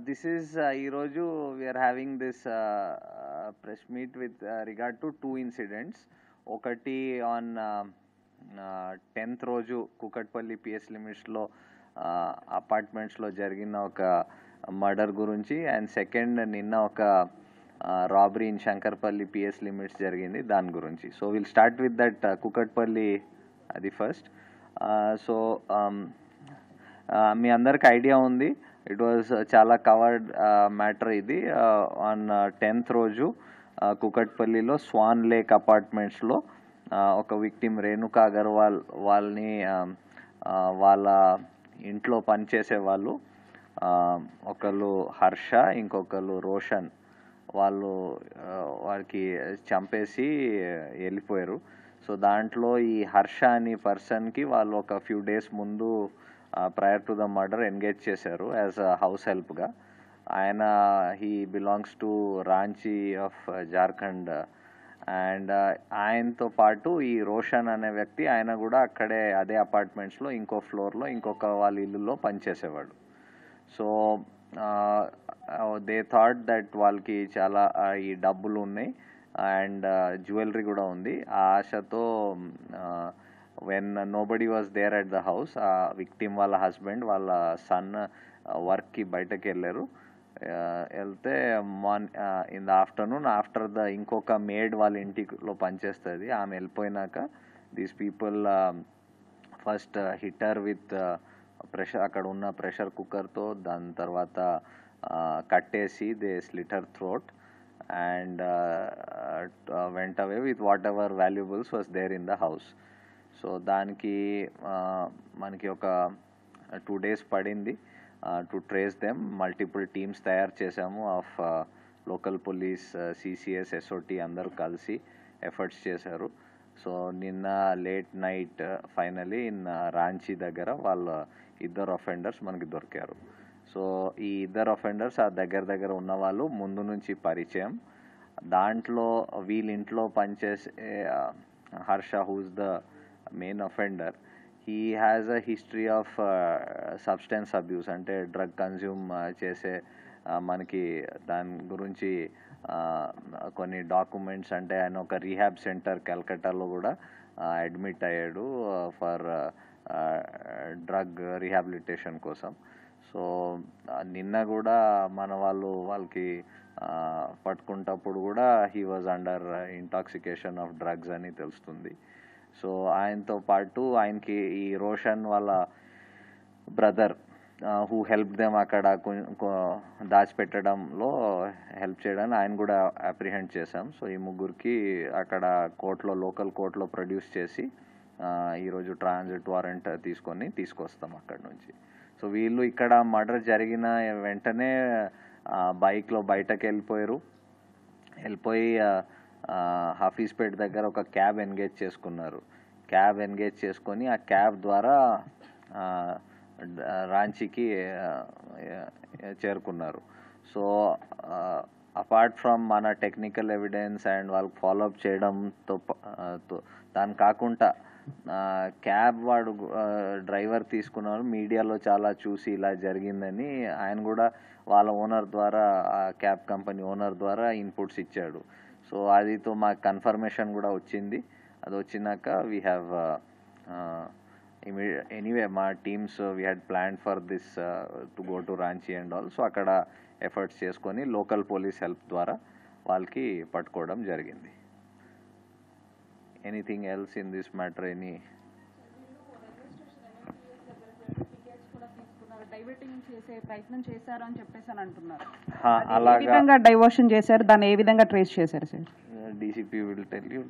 This is ఈరోజు we are having this press meet with regard to two incidents. ఒకటి on 10th రోజు Kukatpally PS లిమిట్స్లో అపార్ట్మెంట్స్లో జరిగిన ఒక మర్డర్ గురించి, అండ్ సెకండ్ నిన్న ఒక robbery in Shankarpalli PS limits జరిగింది దాని గురించి. So will start with that Kukatpalli, అది ఫస్ట్. సో మీ అందరికి ఐడియా ఉంది, ఇట్ వాజ్ చాలా కవర్డ్ మ్యాటర్ ఇది. ఆన్ 10th రోజు కుకట్పల్లిలో స్వాన్ లేక్ అపార్ట్మెంట్స్లో ఒక విక్టిమ్ రేణుకా అగర్వాల్ వాళ్ళని వాళ్ళ ఇంట్లో పనిచేసే వాళ్ళు, ఒకళ్ళు హర్ష, ఇంకొకళ్ళు రోషన్, వాళ్ళకి చంపేసి వెళ్ళిపోయారు. సో దాంట్లో ఈ హర్ష అనే పర్సన్కి వాళ్ళు ఒక ఫ్యూ డేస్ ముందు prior to the murder engage చేశారు యాజ్ అ హౌస్ హెల్ప్గా. ఆయన he belongs to Ranchi of Jharkhand. And ఆయనతో పాటు ఈ రోషన్ అనే వ్యక్తి, ఆయన కూడా అక్కడే అదే అపార్ట్మెంట్స్లో ఇంకో ఫ్లోర్లో ఇంకొక వాళ్ళ ఇల్లులో పనిచేసేవాడు. సో దే థాట్ దట్ వాళ్ళకి చాలా ఈ డబ్బులు ఉన్నాయి అండ్ జ్యువెలరీ కూడా ఉంది. ఆ ఆశతో when nobody was there at the house, ఆ విక్టిమ్ వాళ్ళ హస్బెండ్ వాళ్ళ సన్ వర్క్కి బయటకు వెళ్ళారు. వెళ్తే in the afternoon after the ఇంకొక మేడ్ వాళ్ళ ఇంటిలో పనిచేస్తుంది, ఆమె వెళ్ళిపోయినాక these people first hit her with pressure, అక్కడ ఉన్న ప్రెషర్ కుక్కర్తో. దాని తర్వాత కట్టేసి they slit her throat and went away with whatever valuables was there in the house. So దానికి మనకి ఒక 2 days పడింది to trace them. Multiple teams తయారు చేసాము of local police, CCS, SOT అందరూ కలిసి ఎఫర్ట్స్ చేశారు. సో నిన్న late night finally in Ranchi దగ్గర వాళ్ళ ఇద్దరు అఫెండర్స్ మనకి దొరికారు. సో ఈ ఇద్దరు అఫెండర్స్ ఆ దగ్గర ఉన్న వాళ్ళు ముందు నుంచి పరిచయం. దాంట్లో వీళ్ళింట్లో పనిచేసే Harsha, who's the main offender, he has a history of substance abuse, అంటే డ్రగ్ కన్జ్యూమ్ చేసే మనకి దాని గురించి కొన్ని డాక్యుమెంట్స్, అంటే ఆయన ఒక రీహాబ్ సెంటర్ కల్కట్టాలో కూడా అడ్మిట్ అయ్యాడు ఫర్ డ్రగ్ రీహాబిలిటేషన్ కోసం. సో నిన్న కూడా మన వాళ్ళకి పట్టుకుంటప్పుడు కూడా he was under intoxication of drugs అని తెలుస్తుంది. సో ఆయనతో పాటు ఆయనకి ఈ రోషన్ వాళ్ళ బ్రదర్ హూ హెల్ప్ దెమ్ అక్కడ దాచిపెట్టడంలో హెల్ప్ చేయడానికి ఆయన కూడా అప్రిహెండ్ చేశాం. సో ఈ ముగ్గురికి అక్కడ కోర్టులో, లోకల్ కోర్టులో ప్రొడ్యూస్ చేసి ఈరోజు ట్రాన్సిట్ వారెంట్ తీసుకొస్తాం అక్కడి నుంచి. సో వీళ్ళు ఇక్కడ మర్డర్ జరిగిన వెంటనే బైక్లో బయటకు వెళ్ళిపోయి హఫీజ్పేట్ దగ్గర ఒక క్యాబ్ ఎంగేజ్ చేసుకొని ఆ క్యాబ్ ద్వారా రాంచీకి చేరుకున్నారు. సో అపార్ట్ ఫ్రమ్ మన టెక్నికల్ ఎవిడెన్స్ అండ్ వాళ్ళకి ఫాలోఅప్ చేయడంతో దాని కాకుండా క్యాబ్ వాడు డ్రైవర్ తీసుకున్నారు, మీడియాలో చాలా చూసి ఇలా జరిగిందని ఆయన కూడా వాళ్ళ ఓనర్ ద్వారా, ఆ క్యాబ్ కంపెనీ ఓనర్ ద్వారా ఇన్పుట్స్ ఇచ్చాడు. సో అదితో మాకు కన్ఫర్మేషన్ కూడా వచ్చింది. అది వచ్చినాక వీ హ్యావ్ ఎనీవే మా teams we had plan for this to go to Ranchi and all. So అక్కడ ఎఫర్ట్స్ చేసుకొని లోకల్ పోలీస్ హెల్ప్ ద్వారా వాళ్ళకి పట్టుకోవడం జరిగింది. Anything else in this matter? అలాగా డైవర్షన్ చేశారు, దాన్ని ఏ విధంగా ట్రేస్ చేశారు sir? DCP will tell you.